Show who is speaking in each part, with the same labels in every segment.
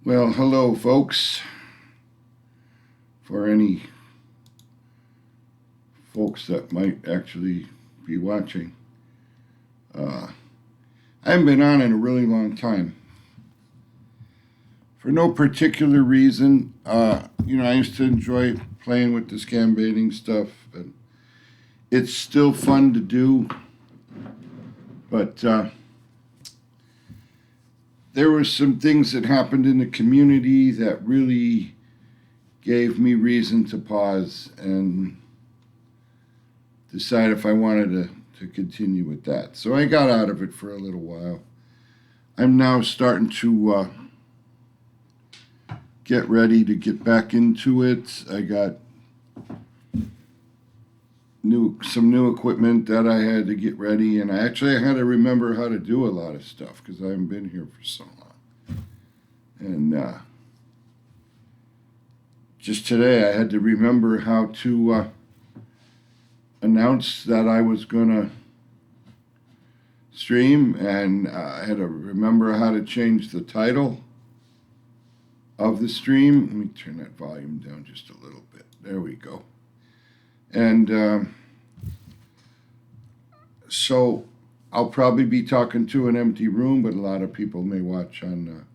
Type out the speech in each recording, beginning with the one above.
Speaker 1: Well, hello, folks. For any folks that might actually be watching, I haven't been on in a really long time. For no particular reason. I used to enjoy playing with the scam baiting stuff, and it's still fun to do. But there were some things that happened in the community that really gave me reason to pause and decide if I wanted to continue with that. So I got out of it for a little while. I'm now starting to get ready to get back into it. I got some new equipment that I had to get ready, and I had to remember how to do a lot of stuff because I haven't been here for so long. And just today I had to remember how to announce that I was going to stream, and I had to remember how to change the title of the stream. Let me turn that volume down just a little bit. There we go. And so I'll probably be talking to an empty room, but a lot of people may watch on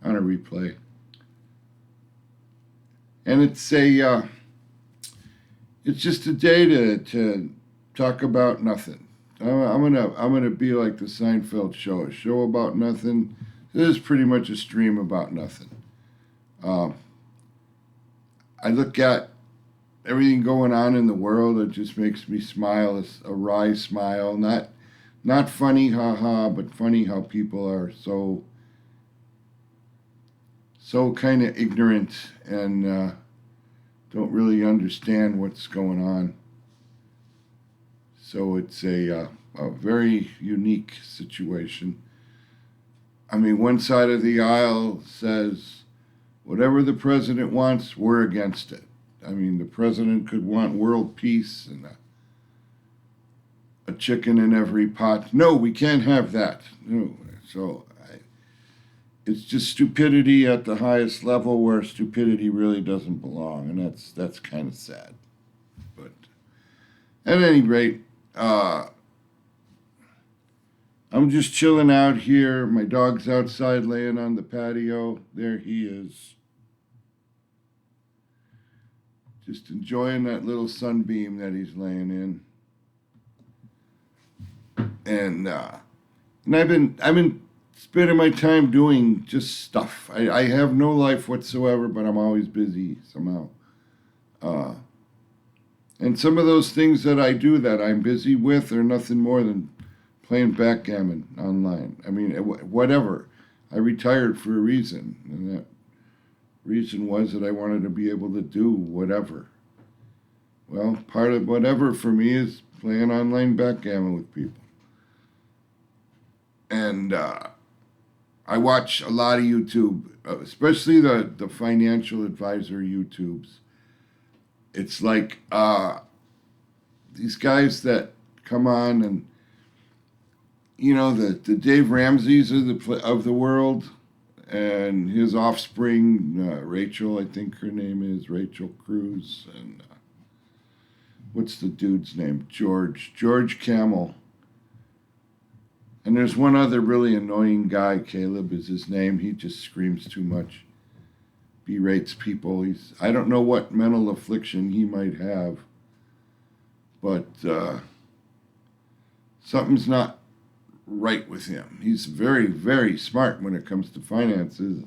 Speaker 1: a replay. And it's just a day to talk about nothing. I'm gonna be like the Seinfeld show, a show about nothing. This is pretty much a stream about nothing. I look at everything going on in the world. It just makes me smile. It's a wry smile, not funny, haha, but funny how people are so kind of ignorant and don't really understand what's going on. So it's a very unique situation. I mean, one side of the aisle says, whatever the president wants, we're against it. I mean, the president could want world peace and a chicken in every pot. No, we can't have that. No. So it's just stupidity at the highest level where stupidity really doesn't belong, and that's kind of sad. But at any rate, I'm just chilling out here. My dog's outside laying on the patio. There he is. Just enjoying that little sunbeam that he's laying in. And I've been spending my time doing just stuff. I have no life whatsoever, but I'm always busy somehow. And some of those things that I do that I'm busy with are nothing more than playing backgammon online. I mean, whatever. I retired for a reason, and that reason was that I wanted to be able to do whatever. Well, part of whatever for me is playing online backgammon with people. And I watch a lot of YouTube, especially the financial advisor YouTubes. It's like these guys that come on and, the Dave Ramseys of the world, and his offspring, Rachel, I think her name is Rachel Cruz, and what's the dude's name? George Camel. And there's one other really annoying guy, Caleb is his name. He just screams too much, berates people. I don't know what mental affliction he might have, but something's not right with him. He's very, very smart when it comes to finances.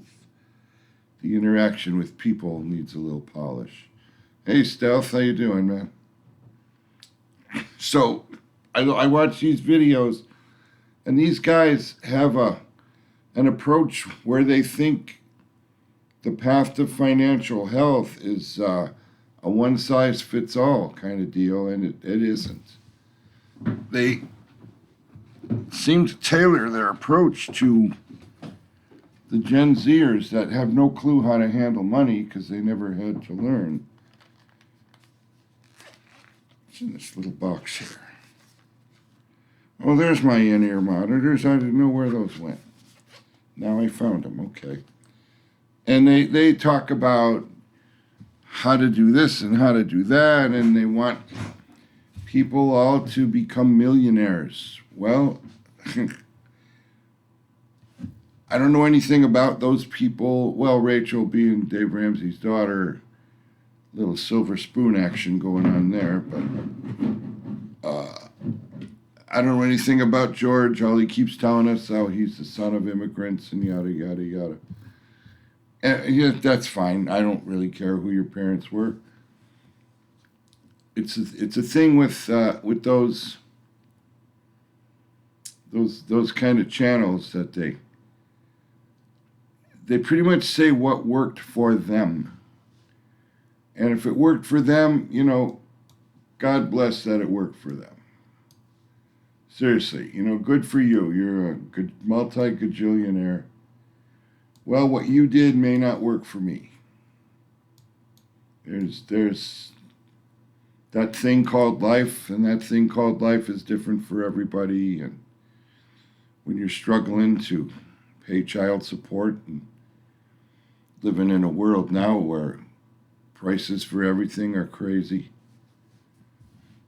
Speaker 1: The interaction with people needs a little polish. Hey, Stealth, how you doing, man? So I watch these videos, and these guys have an approach where they think the path to financial health is a one-size-fits-all kind of deal, and it isn't. They seem to tailor their approach to the Gen Zers that have no clue how to handle money because they never had to learn. What's in this little box here? Oh, there's my in-ear monitors. I didn't know where those went. Now I found them. Okay. And they talk about how to do this and how to do that, and they want people all to become millionaires. Well, I don't know anything about those people. Well, Rachel being Dave Ramsey's daughter, little silver spoon action going on there, but I don't know anything about George. All he keeps telling us how he's the son of immigrants and yada yada yada. And yeah, that's fine. I don't really care who your parents were. It's a thing with those kind of channels that they pretty much say what worked for them. And if it worked for them, God bless that it worked for them. Seriously, good for you. You're a good multi-gajillionaire. Well, what you did may not work for me. There's that thing called life, and that thing called life is different for everybody. And when you're struggling to pay child support and living in a world now where prices for everything are crazy,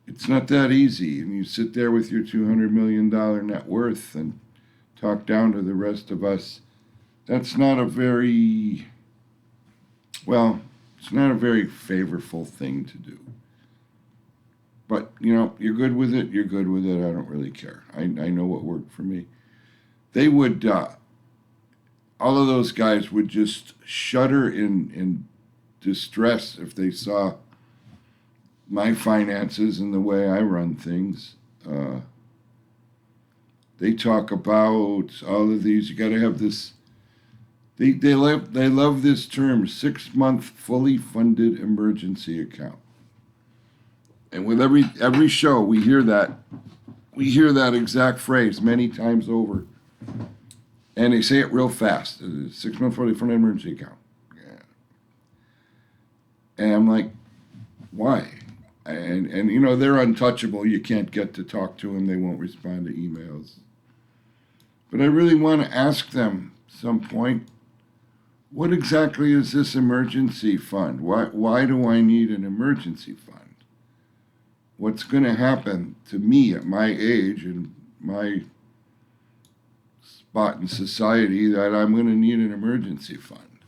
Speaker 1: it's not that easy. And you sit there with your $200 million net worth and talk down to the rest of us. That's not a very, it's not a very favorable thing to do. But, you're good with it, you're good with it. I don't really care. I know what worked for me. They would, all of those guys would just shudder in distress if they saw my finances and the way I run things. They talk about all of these. You got to have this. They love this term, 6-month fully funded emergency account. And with every show, we hear that exact phrase many times over. And they say it real fast. 6-month fully funded emergency account. Yeah. And I'm like, why? And they're untouchable. You can't get to talk to them. They won't respond to emails. But I really want to ask them some point, what exactly is this emergency fund? Why do I need an emergency fund? What's going to happen to me at my age and my spot in society that I'm going to need an emergency fund?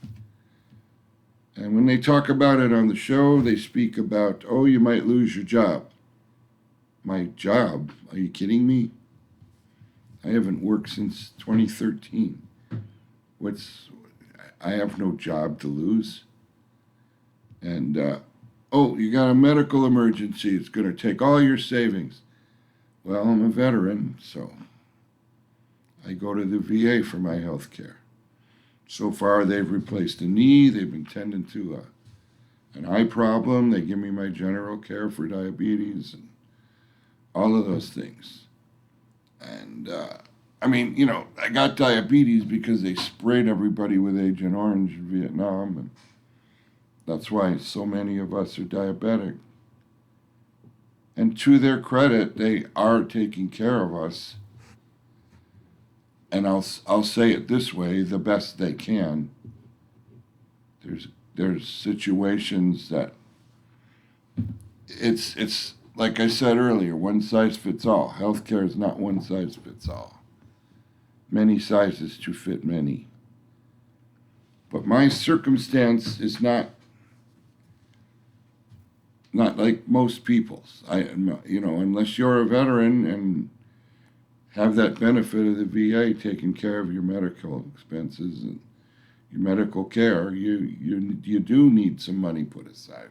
Speaker 1: And when they talk about it on the show, they speak about, you might lose your job. My job? Are you kidding me? I haven't worked since 2013. I have no job to lose. And, you got a medical emergency. It's going to take all your savings. Well, I'm a veteran, so I go to the VA for my health care. So far, they've replaced a knee. They've been tending to an eye problem. They give me my general care for diabetes and all of those things. And, I got diabetes because they sprayed everybody with Agent Orange in Vietnam, and that's why so many of us are diabetic. And to their credit, they are taking care of us. And I'll say it this way, the best they can. There's situations that it's like I said earlier, one size fits all. Healthcare is not one size fits all. Many sizes to fit many. But my circumstance is not like most people's. Unless you're a veteran and have that benefit of the VA taking care of your medical expenses and your medical care, you do need some money put aside.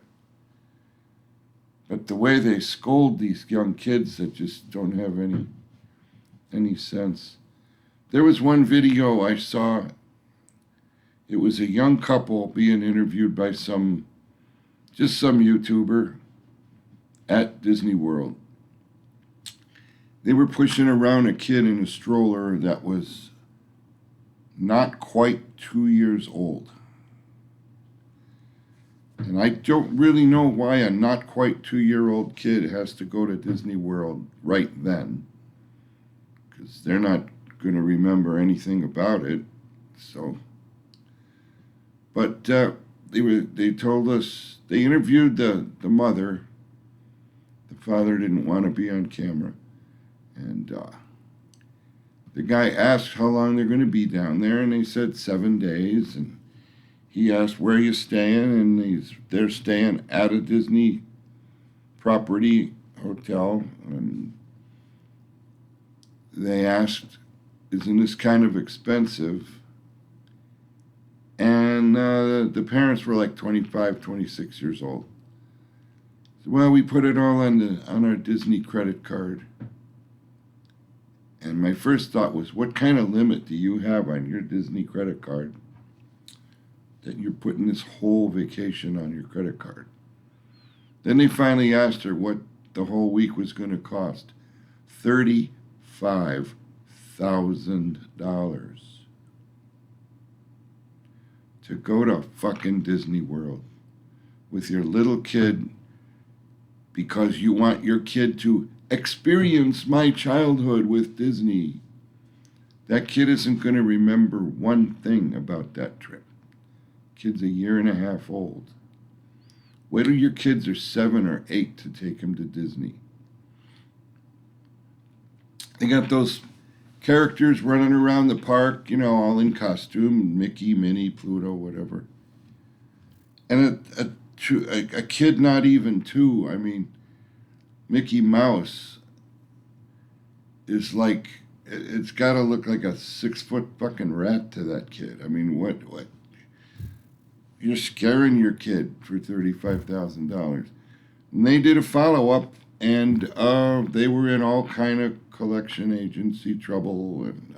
Speaker 1: But the way they scold these young kids that just don't have any sense. There was one video I saw. It was a young couple being interviewed by some YouTuber at Disney World. They were pushing around a kid in a stroller that was not quite 2 years old. And I don't really know why a not quite 2-year-old kid has to go to Disney World right then, because they're not going to remember anything about it. So But they told us, they interviewed the mother. The father didn't want to be on camera. And the guy asked how long they're going to be down there, and they said 7 days. And he asked, where are you staying? And they're staying at a Disney property hotel. And they asked, isn't this kind of expensive? And the parents were like 25, 26 years old. So, well, we put it all on our Disney credit card. And my first thought was, what kind of limit do you have on your Disney credit card that you're putting this whole vacation on your credit card? Then they finally asked her what the whole week was going to cost. $35,000 to go to fucking Disney World with your little kid because you want your kid to experience my childhood with Disney. That kid isn't going to remember one thing about that trip. Kid's a year and a half old. Wait till your kids are 7 or 8 to take them to Disney. They got those characters running around the park, you know, all in costume, Mickey, Minnie, Pluto, whatever. And a kid not even 2, I mean, Mickey Mouse is like, it's got to look like a 6-foot fucking rat to that kid. I mean, what? You're scaring your kid for $35,000. And they did a follow-up, and they were in all kind of collection agency trouble, and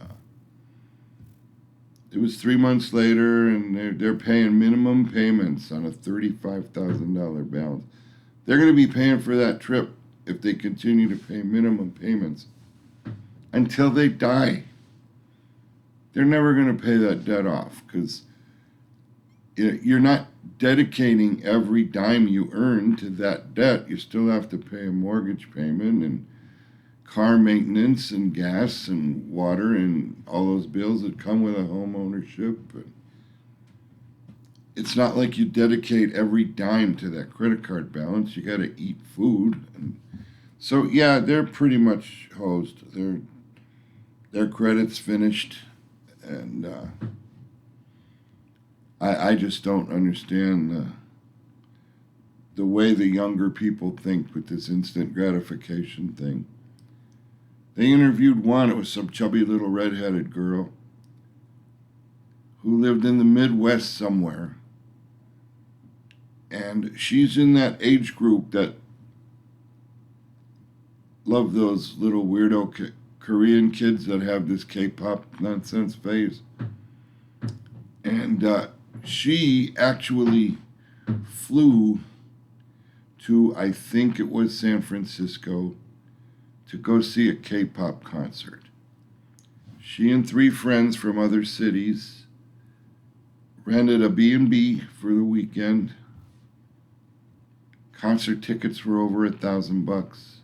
Speaker 1: it was 3 months later, and they're paying minimum payments on a $35,000 balance. They're going to be paying for that trip if they continue to pay minimum payments until they die. They're never going to pay that debt off because you're not dedicating every dime you earn to that debt. You still have to pay a mortgage payment and car maintenance and gas and water and all those bills that come with a home ownership. But it's not like you dedicate every dime to that credit card balance. You got to eat food. And so, yeah, they're pretty much hosed. Their credit's finished. And I just don't understand the way the younger people think with this instant gratification thing. They interviewed one, it was some chubby little redheaded girl who lived in the Midwest somewhere. And she's in that age group that love those little weirdo Korean kids that have this K-pop nonsense phase. And she actually flew to, I think it was San Francisco, to go see a K-pop concert. She and 3 friends from other cities rented a B&B for the weekend. Concert tickets were over $1,000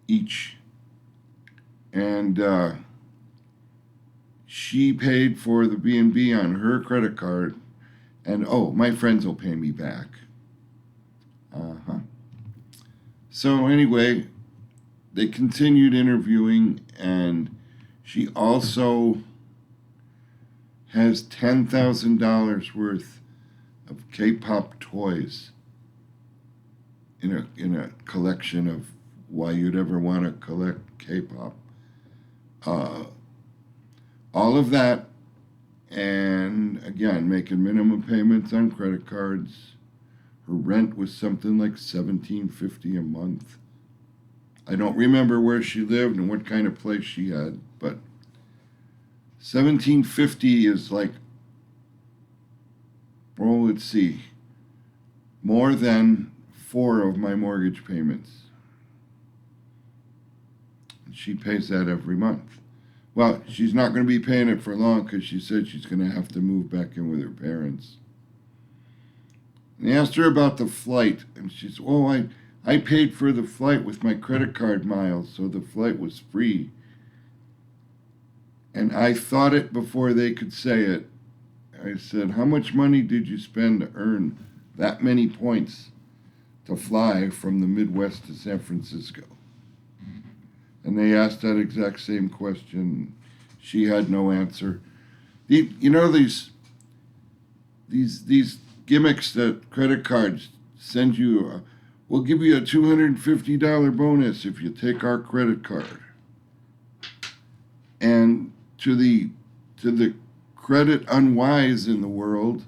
Speaker 1: each. And she paid for the B&B on her credit card. And, oh, my friends will pay me back. So anyway, they continued interviewing, and she also has $10,000 worth of K-pop toys in a collection of why you'd ever want to collect K-pop. All of that, and again, making minimum payments on credit cards. Her rent was something like $17.50 a month. I don't remember where she lived and what kind of place she had, but $17.50 is like, well, let's see, more than 4 of my mortgage payments. And she pays that every month. Well, she's not going to be paying it for long because she said she's going to have to move back in with her parents. And they asked her about the flight, and she said, oh, I paid for the flight with my credit card miles, so the flight was free. And I thought it before they could say it. I said, how much money did you spend to earn that many points to fly from the Midwest to San Francisco? And they asked that exact same question. She had no answer. You know these gimmicks that credit cards send you. We'll give you a $250 bonus if you take our credit card. And to the credit unwise in the world,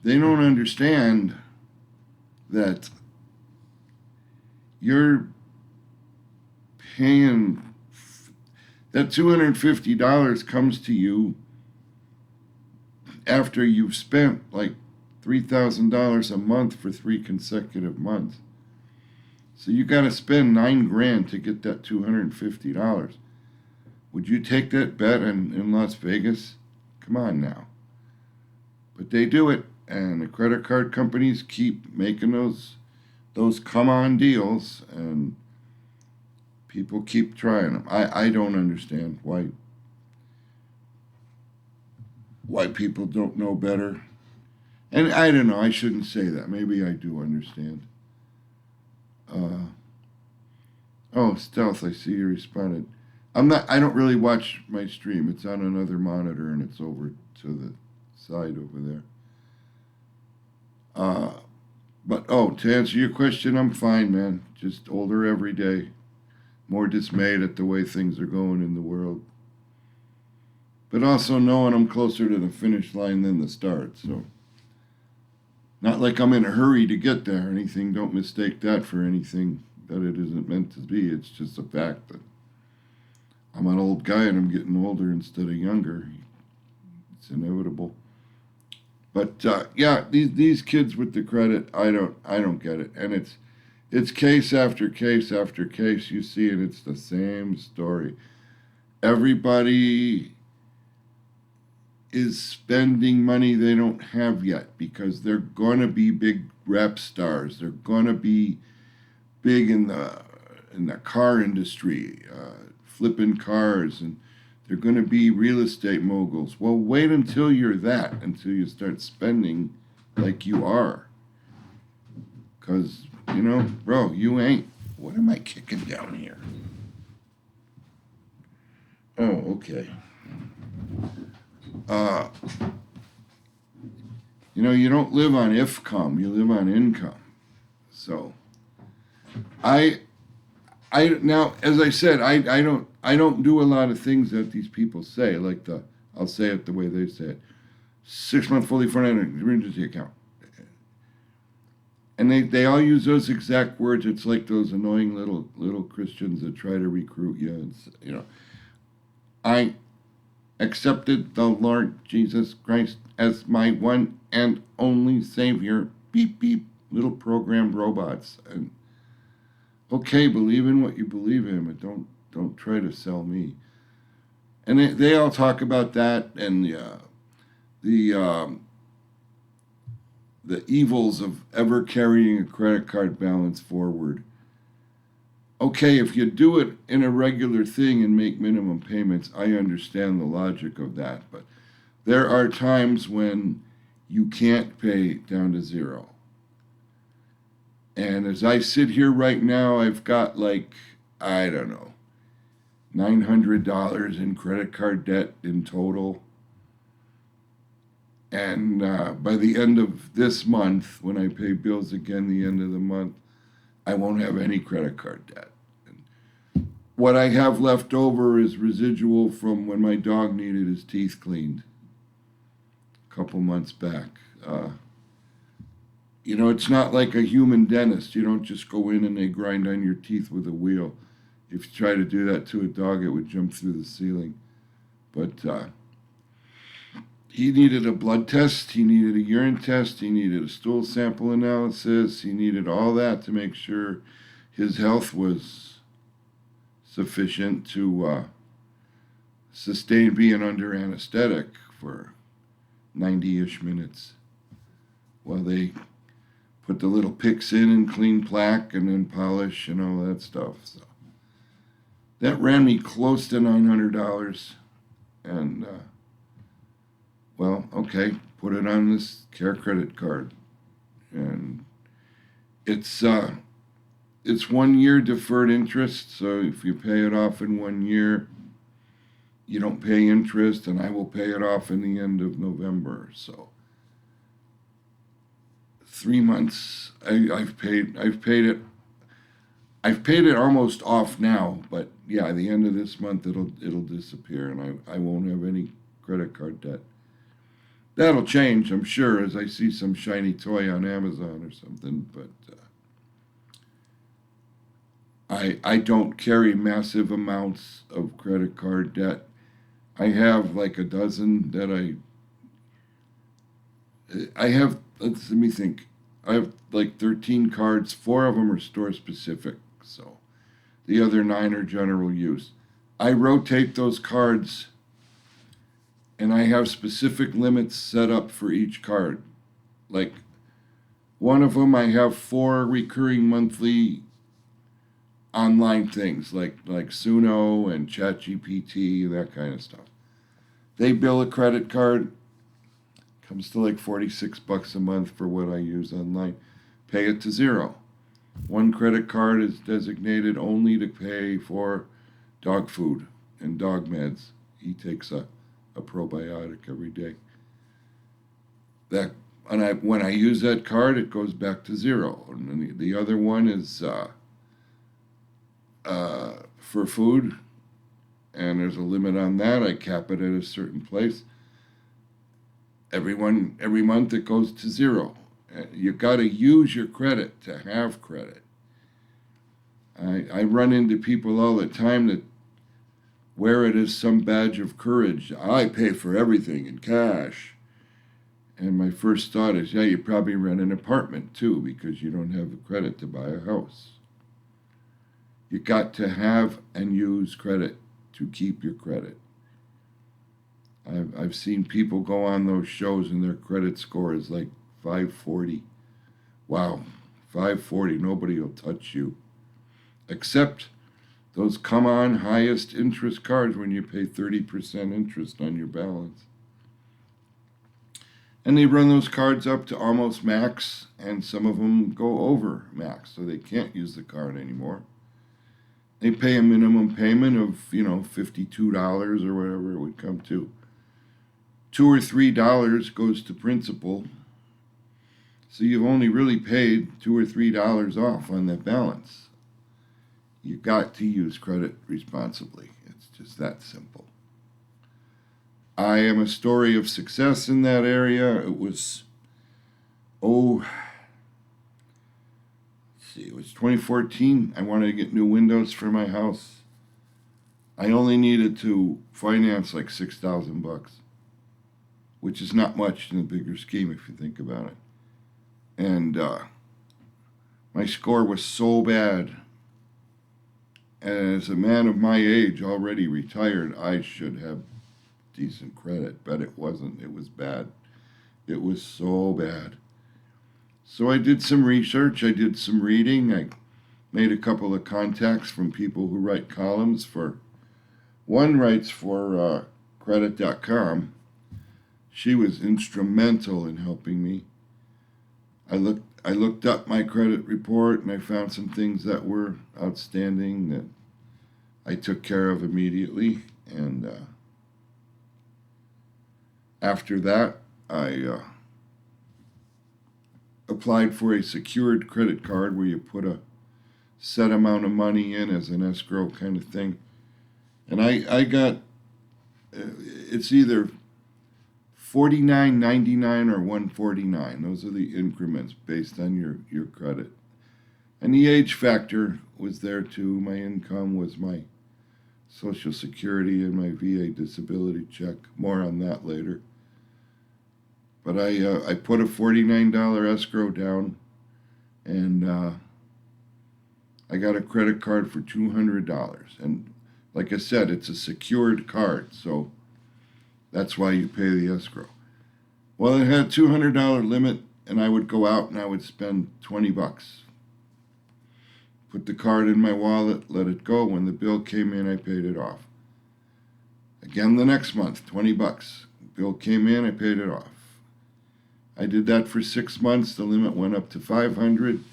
Speaker 1: they don't understand that you're paying, that $250 comes to you after you've spent like $3,000 a month for 3 consecutive months. So you got to spend $9,000 to get that $250. Would you take that bet in Las Vegas? Come on now. But they do it, and the credit card companies keep making those come-on deals, and people keep trying them. I don't understand why people don't know better. And I don't know, I shouldn't say that. Maybe I do understand. Stealth, I see you responded. I don't really watch my stream. It's on another monitor and it's over to the side over there. But to answer your question, I'm fine, man. Just older every day. More dismayed at the way things are going in the world. But also knowing I'm closer to the finish line than the start, so. Not like I'm in a hurry to get there or anything. Don't mistake that for anything that it isn't meant to be. It's just a fact that I'm an old guy and I'm getting older instead of younger. It's inevitable. But these kids with the credit, I don't get it. And it's case after case after case. You see it, it's the same story. Everybody is spending money they don't have yet because they're going to be big rap stars. They're going to be big in the car industry, flipping cars, and they're going to be real estate moguls. Well, wait until you're that, until you start spending like you are. Because, bro, you ain't. What am I kicking down here? Oh, okay. You don't live on IFCOM, you live on income. So now, as I said, I don't do a lot of things that these people say, like I'll say it the way they say it. 6-month fully funded emergency account. And they all use those exact words. It's like those annoying little Christians that try to recruit you. I accepted the Lord Jesus Christ as my one and only Savior. Beep, beep, little programmed robots. And okay, believe in what you believe in, but don't try to sell me. And they all talk about that and the evils of ever carrying a credit card balance forward. Okay, if you do it in a regular thing and make minimum payments, I understand the logic of that. But there are times when you can't pay down to zero. And as I sit here right now, I've got $900 in credit card debt in total. And by the end of this month, when I pay bills again the end of the month, I won't have any credit card debt. And what I have left over is residual from when my dog needed his teeth cleaned a couple months back. It's not like a human dentist. You don't just go in and they grind on your teeth with a wheel. If you try to do that to a dog, it would jump through the ceiling. But he needed a blood test, he needed a urine test, he needed a stool sample analysis, he needed all that to make sure his health was sufficient to sustain being under anesthetic for 90-ish minutes while they put the little picks in and clean plaque and then polish and all that stuff. So that ran me close to $900, and Well, okay, put it on this care credit card. And it's 1 year deferred interest, so if you pay it off in 1 year, you don't pay interest, and I will pay it off in the end of November. So 3 months, I've paid it almost off now, but yeah, the end of this month it'll disappear, and I won't have any credit card debt. That'll change, I'm sure, as I see some shiny toy on Amazon or something. But I don't carry massive amounts of credit card debt. I have like a dozen that I have. Let me think. I have like 13 cards. 4 of them are store specific, so the other 9 are general use. I rotate those cards, and I have specific limits set up for each card. Like one of them, I have 4 recurring monthly online things like Suno and ChatGPT, that kind of stuff. They bill a credit card, comes to like $46 a month for what I use online. Pay it to zero. One credit card is designated only to pay for dog food and dog meds. He takes a probiotic every day. That when I use that card, it goes back to zero. And the other one is for food, and there's a limit on that. I cap it at a certain place. Every month it goes to zero. You got to use your credit to have credit. I run into people all the time that wear it as some badge of courage. I pay for everything in cash. And my first thought is, yeah, you probably rent an apartment too because you don't have the credit to buy a house. You got to have and use credit to keep your credit. I've seen people go on those shows and their credit score is like 540. Wow, 540, nobody will touch you. Except those come on highest interest cards when you pay 30% interest on your balance. And they run those cards up to almost max, and some of them go over max, so they can't use the card anymore. They pay a minimum payment of, $52 or whatever it would come to. $2 or $3 goes to principal. So you've only really paid $2 or $3 off on that balance. You got to use credit responsibly. It's just that simple. I am a story of success in that area. It was, it was 2014. I wanted to get new windows for my house. I only needed to finance like $6,000, which is not much in the bigger scheme if you think about it. And my score was so bad. And as a man of my age, already retired, I should have decent credit, but it wasn't. It was bad. It was so bad. So I did some research. I did some reading. I made a couple of contacts from people who write columns for. One writes for credit.com. She was instrumental in helping me. I looked up my credit report and I found some things that were outstanding that I took care of immediately. And after that, I applied for a secured credit card where you put a set amount of money in as an escrow kind of thing. And I got, it's either $49.99 or $149. Those are the increments based on your credit. And the age factor was there too. My income was my Social Security and my VA disability check. More on that later. But I put a $49 escrow down, and I got a credit card for $200. And like I said, it's a secured card, so that's why you pay the escrow. Well, it had a $200 limit, and I would go out and I would spend $20. Put the card in my wallet, let it go. When the bill came in, I paid it off. Again the next month, $20. Bill came in, I paid it off. I did that for 6 months. The limit went up to 500,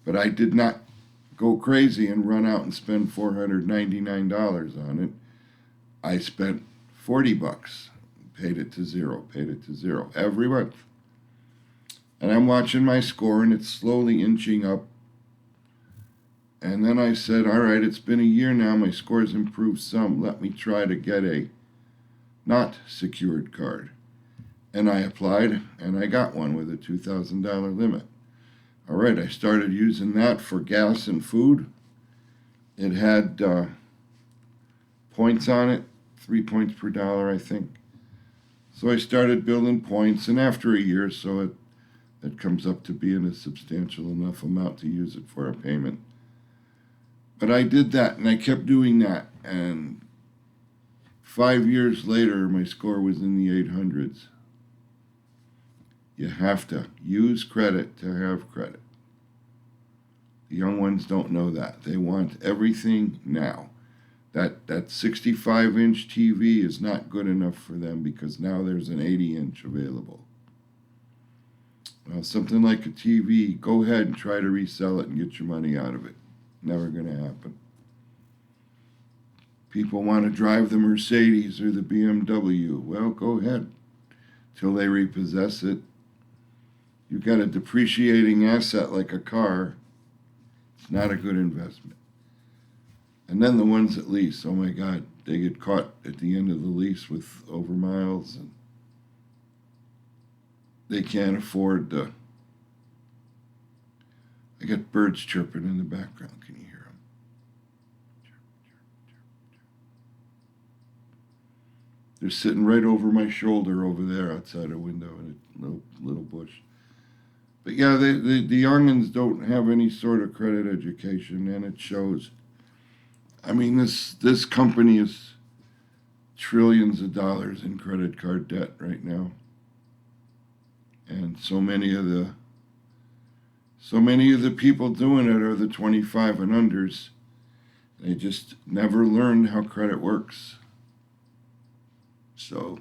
Speaker 1: but I did not go crazy and run out and spend $499 on it. I spent $40, paid it to zero every month. And I'm watching my score, and it's slowly inching up. And then I said, all right, it's been a year now. My score's improved some. Let me try to get a not secured card. And I applied, and I got one with a $2,000 limit. All right, I started using that for gas and food. It had points on it, 3 points per dollar, I think. So I started building points, and after a year or so, it comes up to being a substantial enough amount to use it for a payment. But I did that, and I kept doing that, and 5 years later, my score was in the 800s. You have to use credit to have credit. The young ones don't know that. They want everything now. That 65-inch TV is not good enough for them because now there's an 80-inch available. Well, something like a TV, go ahead and try to resell it and get your money out of it. Never going to happen. People want to drive the Mercedes or the BMW. Well, go ahead till they repossess it. You've got a depreciating asset like a car. It's not a good investment. And then the ones that lease, oh my God, they get caught at the end of the lease with over miles, and they can't afford the... I got birds chirping in the background. Can you hear them? Chirp, chirp, chirp, chirp. They're sitting right over my shoulder over there outside a window in a little bush. But yeah, the youngins don't have any sort of credit education, and it shows. I mean, this company is trillions of dollars in credit card debt right now. And so many of the people doing it are the 25 and unders. They just never learned how credit works. So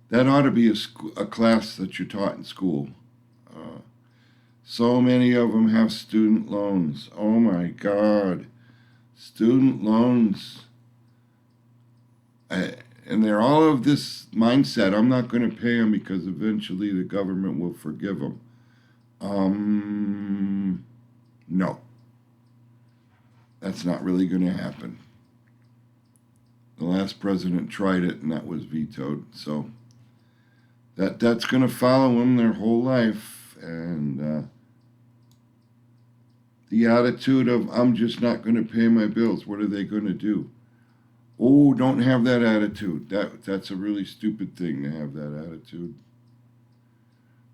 Speaker 1: that ought to be a class that you're taught in school. So many of them have student loans. Oh my God. Student loans. And they're all of this mindset. I'm not going to pay them because eventually the government will forgive them. No. That's not really going to happen. The last president tried it, and that was vetoed. So that's going to follow them their whole life. And the attitude of, I'm just not going to pay my bills. What are they going to do? Oh, don't have that attitude. That's a really stupid thing to have that attitude.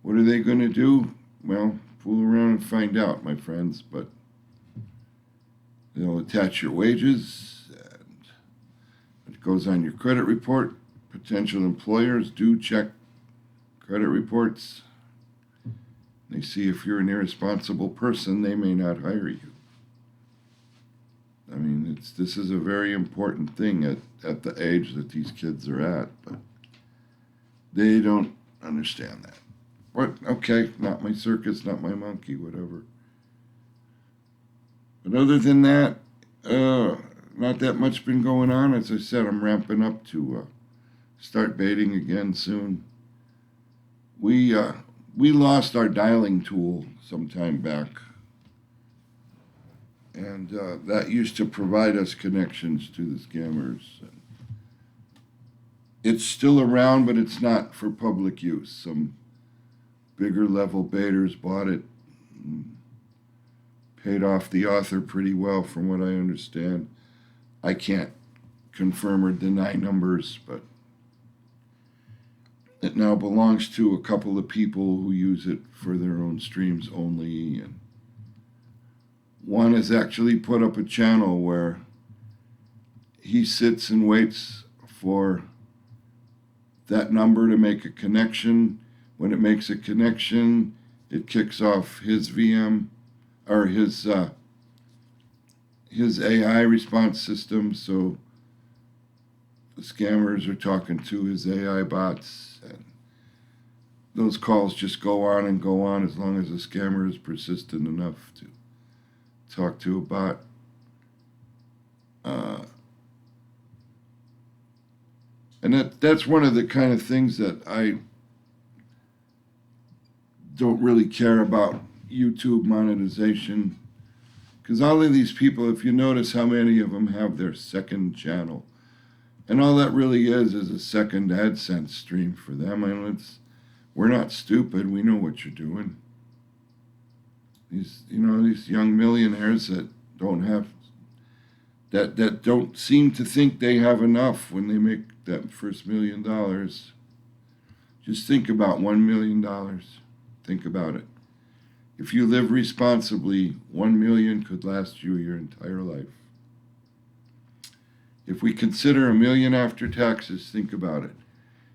Speaker 1: What are they going to do? Well, fool around and find out, my friends. But they'll attach your wages, and it goes on your credit report. Potential employers do check credit reports. They see if you're an irresponsible person, they may not hire you. I mean, this is a very important thing at the age that these kids are at, but they don't understand that. What? Okay, not my circus, not my monkey, whatever. But other than that, not that much been going on. As I said, I'm ramping up to start baiting again soon. We lost our dialing tool some time back. And that used to provide us connections to the scammers. And it's still around, but it's not for public use. Some bigger level baiters bought it and paid off the author pretty well, from what I understand. I can't confirm or deny numbers, but it now belongs to a couple of people who use it for their own streams only. And one has actually put up a channel where he sits and waits for that number to make a connection. When it makes a connection, it kicks off his VM or his AI response system. So the scammers are talking to his AI bots, and those calls just go on and go on as long as the scammer is persistent enough to talk to a bot. And that's one of the kind of things that I don't really care about YouTube monetization. Because all of these people, if you notice how many of them have their second channel, and all that really is a second AdSense stream for them. I mean, we're not stupid. We know what you're doing. These young millionaires that don't seem to think they have enough when they make that first $1 million. Just think about $1 million. Think about it. If you live responsibly, 1 million could last you your entire life. If we consider $1 million after taxes, think about it.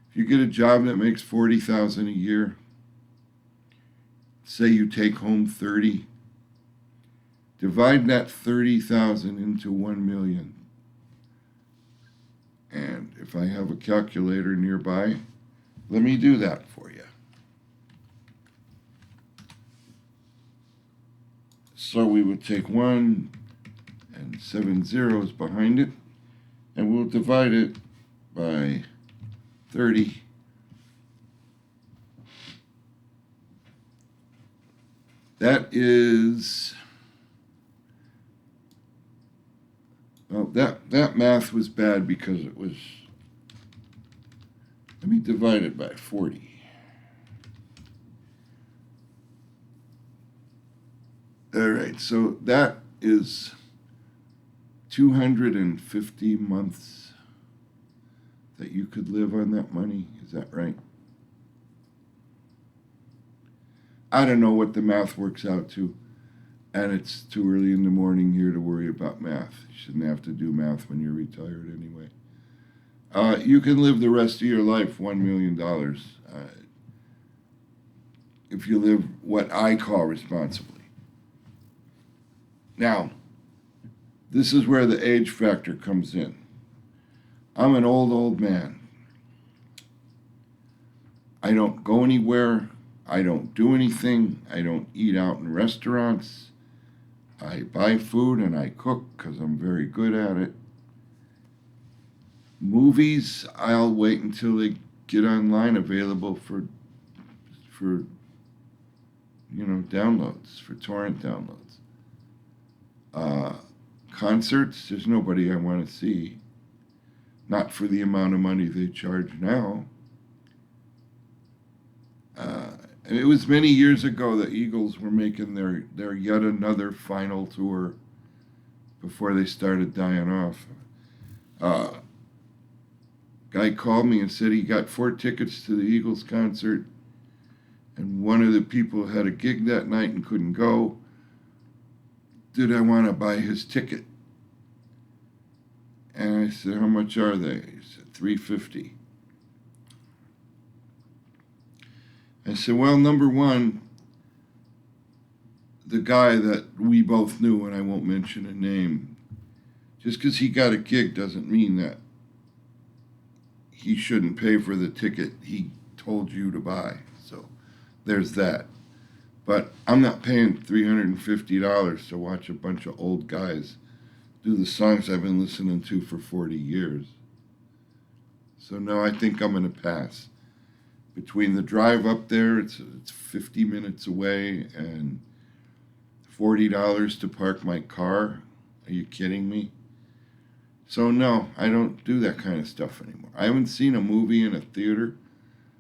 Speaker 1: If you get a job that makes $40,000 a year, say you take home 30, divide that 30,000 into 1 million. And if I have a calculator nearby, let me do that for you. So we would take 1 and 7 zeros behind it, and we'll divide it by 30. That is, well, that math was bad because it was, let me divide it by 40. All right, so that is 250 months that you could live on that money. Is that right? I don't know what the math works out to, and it's too early in the morning here to worry about math. You shouldn't have to do math when you're retired anyway. You can live the rest of your life $1 million if you live what I call responsibly. Now, this is where the age factor comes in. I'm an old man. I don't go anywhere. I don't do anything. I don't eat out in restaurants. I buy food and I cook because I'm very good at it. Movies, I'll wait until they get online available for downloads, for torrent downloads. Concerts, there's nobody I want to see. Not for the amount of money they charge now. And it was many years ago the Eagles were making their yet another final tour before they started dying off. Guy called me and said he got 4 tickets to the Eagles concert, and one of the people had a gig that night and couldn't go. Did I want to buy his ticket? And I said, how much are they? He said, $350. I said, well, number one, the guy that we both knew, and I won't mention a name, just because he got a gig doesn't mean that he shouldn't pay for the ticket he told you to buy. So there's that. But I'm not paying $350 to watch a bunch of old guys do the songs I've been listening to for 40 years. So no, I think I'm going to pass. Between the drive up there, it's 50 minutes away, and $40 to park my car. Are you kidding me? So no, I don't do that kind of stuff anymore. I haven't seen a movie in a theater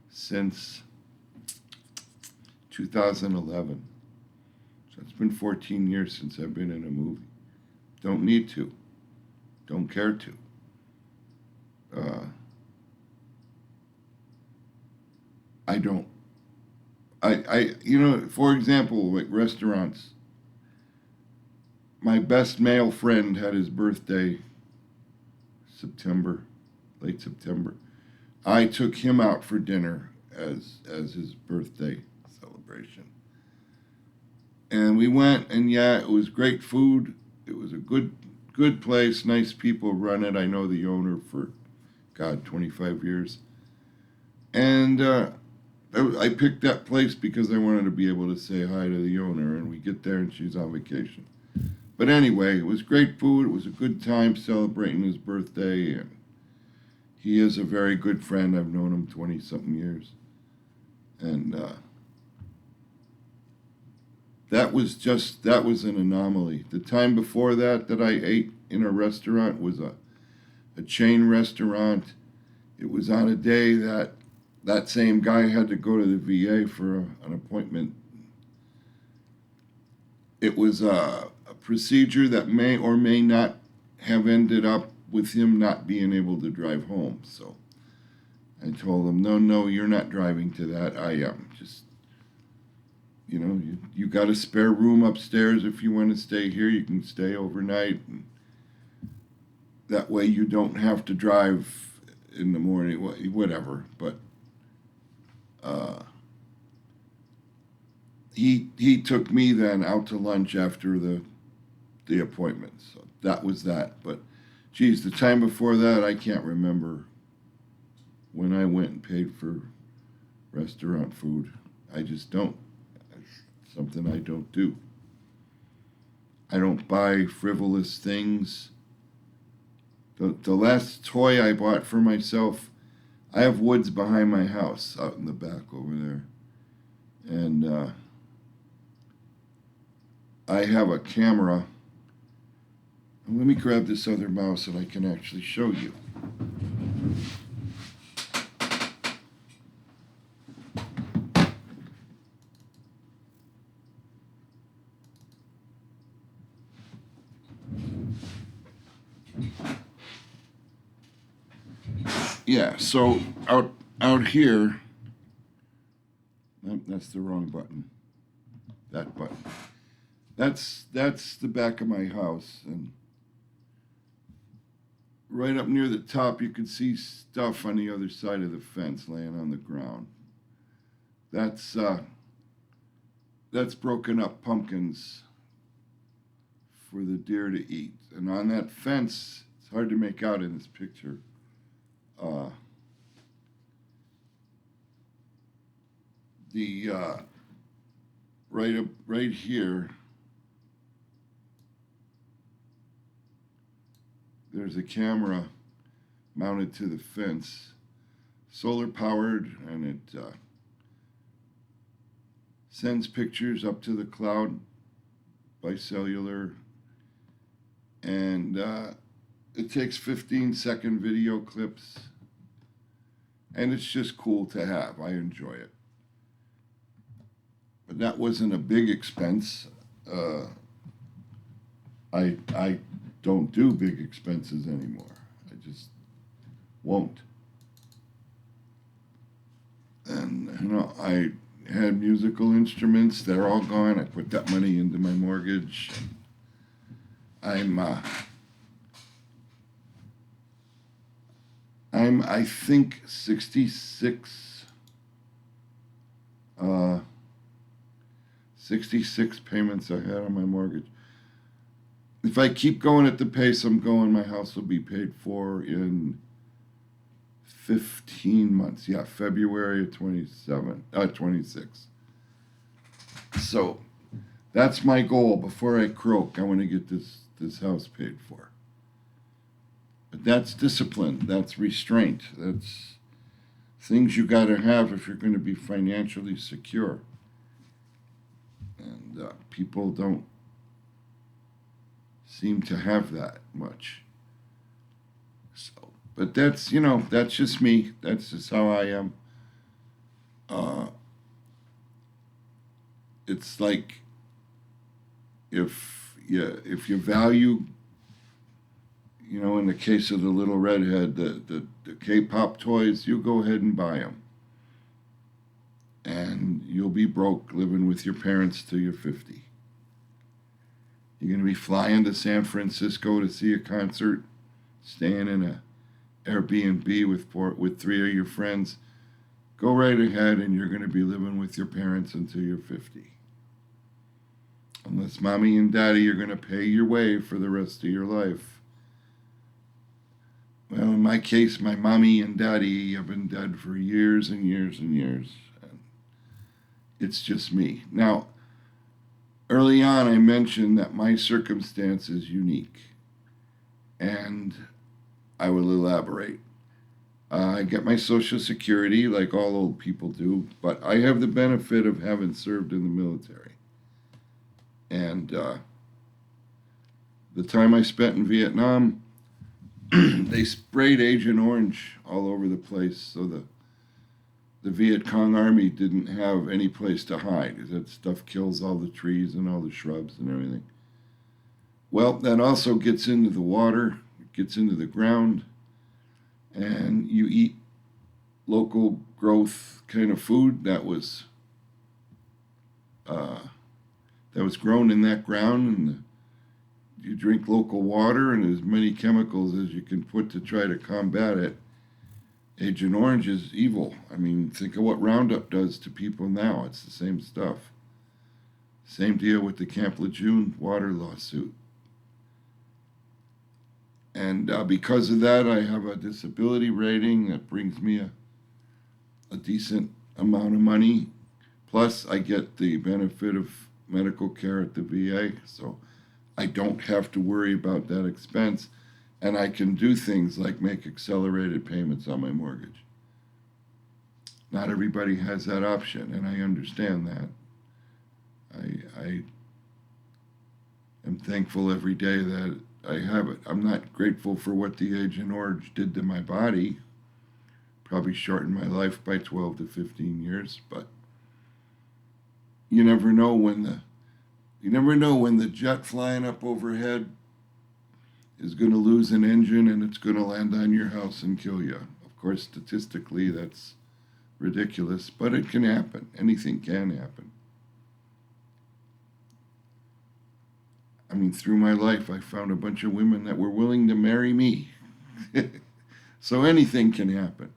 Speaker 1: since 2011. So it's been 14 years since I've been in a movie. Don't need to. Don't care to. I don't. For example, like restaurants, my best male friend had his birthday late September. I took him out for dinner as his birthday celebration. And we went, and yeah, it was great food. It was a good place, nice people run it. I know the owner God, 25 years. And I picked that place because I wanted to be able to say hi to the owner, and we get there and she's on vacation. But anyway, it was great food. It was a good time celebrating his birthday, and he is a very good friend. I've known him 20-something years. And that was an anomaly. The time before that I ate in a restaurant was a chain restaurant. It was on a day that same guy had to go to the VA for an appointment. It was a procedure that may or may not have ended up with him not being able to drive home. So I told him, no, you're not driving to that. I am. Just, you got a spare room upstairs. If you want to stay here, you can stay overnight. And that way you don't have to drive in the morning, whatever. But he took me then out to lunch after the appointment. So that was that. But geez, the time before that, I can't remember when I went and paid for restaurant food. I just don't. It's something I don't do. I don't buy frivolous things. The last toy I bought for myself, I have woods behind my house out in the back over there. And I have a camera. Let me grab this other mouse that I can actually show you. Yeah, so out here, that's the wrong button. That button. That's the back of my house, and right up near the top, you can see stuff on the other side of the fence laying on the ground. That's broken up pumpkins for the deer to eat. And on that fence, it's hard to make out in this picture. Right here, there's a camera mounted to the fence, solar powered, and it sends pictures up to the cloud by cellular, and it takes 15-second video clips, and it's just cool to have. I enjoy it. But that wasn't a big expense. I don't do big expenses anymore. I just won't. And I had musical instruments. They're all gone. I put that money into my mortgage. I think 66 payments I had on my mortgage. If I keep going at the pace I'm going, my house will be paid for in 15 months. Yeah, February of 26. So that's my goal before I croak. I want to get this house paid for. But that's discipline. That's restraint. That's things you got to have if you're going to be financially secure. And people don't seem to have that much. So, but that's just me. That's just how I am. It's like if you value, in the case of the little redhead, the K-pop toys, you go ahead and buy them. And you'll be broke living with your parents till you're 50. You're going to be flying to San Francisco to see a concert, staying in a Airbnb with 3 of your friends. Go right ahead, and you're going to be living with your parents until you're 50. Unless mommy and daddy are going to pay your way for the rest of your life. Well, in my case, my mommy and daddy have been dead for years and years and years. And it's just me. Now, early on, I mentioned that my circumstance is unique, and I will elaborate. I get my Social Security like all old people do, but I have the benefit of having served in the military. And the time I spent in Vietnam, they sprayed Agent Orange all over the place, so the Viet Cong army didn't have any place to hide. That stuff kills all the trees and all the shrubs and everything. Well, that also gets into the water, it gets into the ground, and you eat local growth kind of food that was grown in that ground, and you drink local water and as many chemicals as you can put to try to combat it. Agent Orange is evil. I mean, think of what Roundup does to people now. It's the same stuff. Same deal with the Camp Lejeune water lawsuit. And because of that, I have a disability rating that brings me a decent amount of money. Plus, I get the benefit of medical care at the VA, so I don't have to worry about that expense. And I can do things like make accelerated payments on my mortgage. Not everybody has that option, and I understand that. I am thankful every day that I have it. I'm not grateful for what the Agent Orange did to my body. Probably shortened my life by 12 to 15 years, but you never know when the jet flying up overhead is going to lose an engine and it's going to land on your house and kill you. Of course, statistically, that's ridiculous, but it can happen. Anything can happen. I mean, through my life, I found a bunch of women that were willing to marry me. So anything can happen.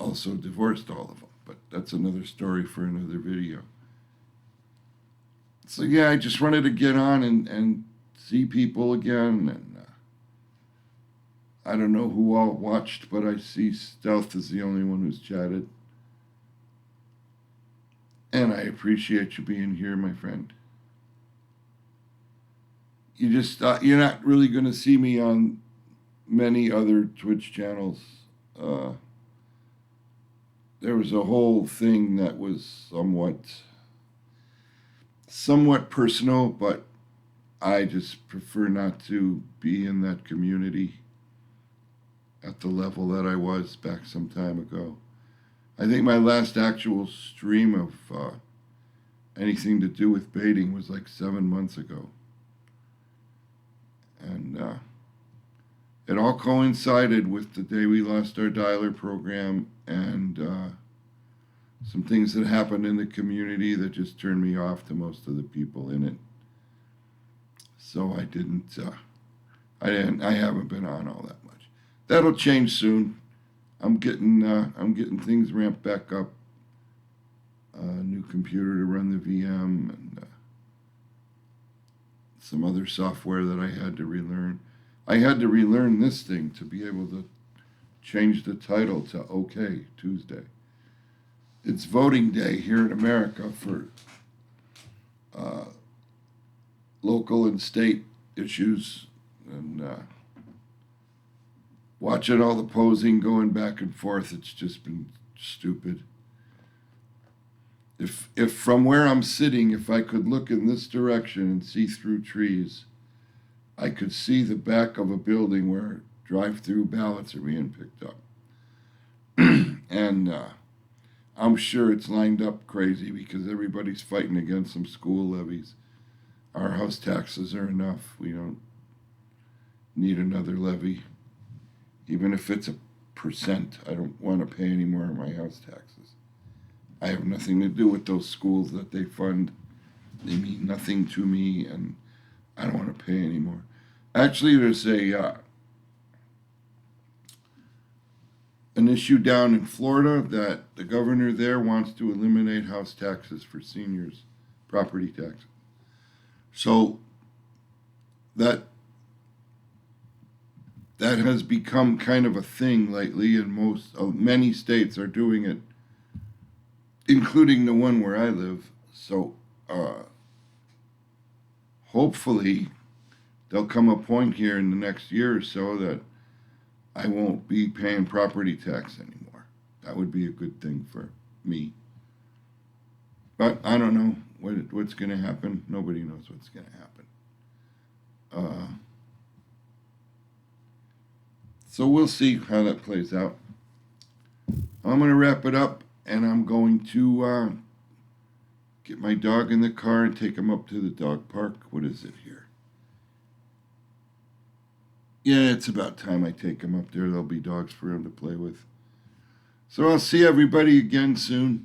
Speaker 1: Also divorced all of them, but that's another story for another video. So yeah, I just wanted to get on and see people again, and I don't know who all watched, but I see Stealth is the only one who's chatted. And I appreciate you being here, my friend. You're not really going to see me on many other Twitch channels. There was a whole thing that was somewhat personal, but I just prefer not to be in that community at the level that I was back some time ago. I think my last actual stream of anything to do with baiting was like 7 months ago. And it all coincided with the day we lost our dialer program and some things that happened in the community that just turned me off to most of the people in it. So I haven't been on all that much. That'll change soon. I'm getting things ramped back up. A new computer to run the VM and some other software that I had to relearn. I had to relearn this thing to be able to change the title to OK Tuesday. It's voting day here in America for local and state issues, and watching all the posing going back and forth, it's just been stupid. If from where I'm sitting, if I could look in this direction and see through trees, I could see the back of a building where drive-through ballots are being picked up. And I'm sure it's lined up crazy because everybody's fighting against some school levies. Our house taxes are enough. We don't need another levy. Even if it's 1%, I don't want to pay any more of my house taxes. I have nothing to do with those schools that they fund. They mean nothing to me, and I don't want to pay anymore. Actually, there's an issue down in Florida that the governor there wants to eliminate house taxes for seniors, property taxes. So that that has become kind of a thing lately, and many states are doing it, including the one where I live. So hopefully there'll come a point here in the next year or so that I won't be paying property tax anymore. That would be a good thing for me. But I don't know what's going to happen. Nobody knows what's going to happen. So we'll see how that plays out. I'm going to wrap it up, and I'm going to get my dog in the car and take him up to the dog park. What is it here? Yeah, it's about time I take him up there. There'll be dogs for him to play with. So I'll see everybody again soon.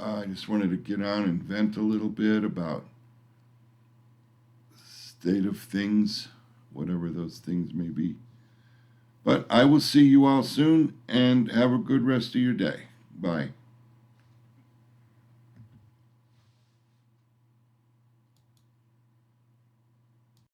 Speaker 1: I just wanted to get on and vent a little bit about the state of things, whatever those things may be. But I will see you all soon, and have a good rest of your day. Bye.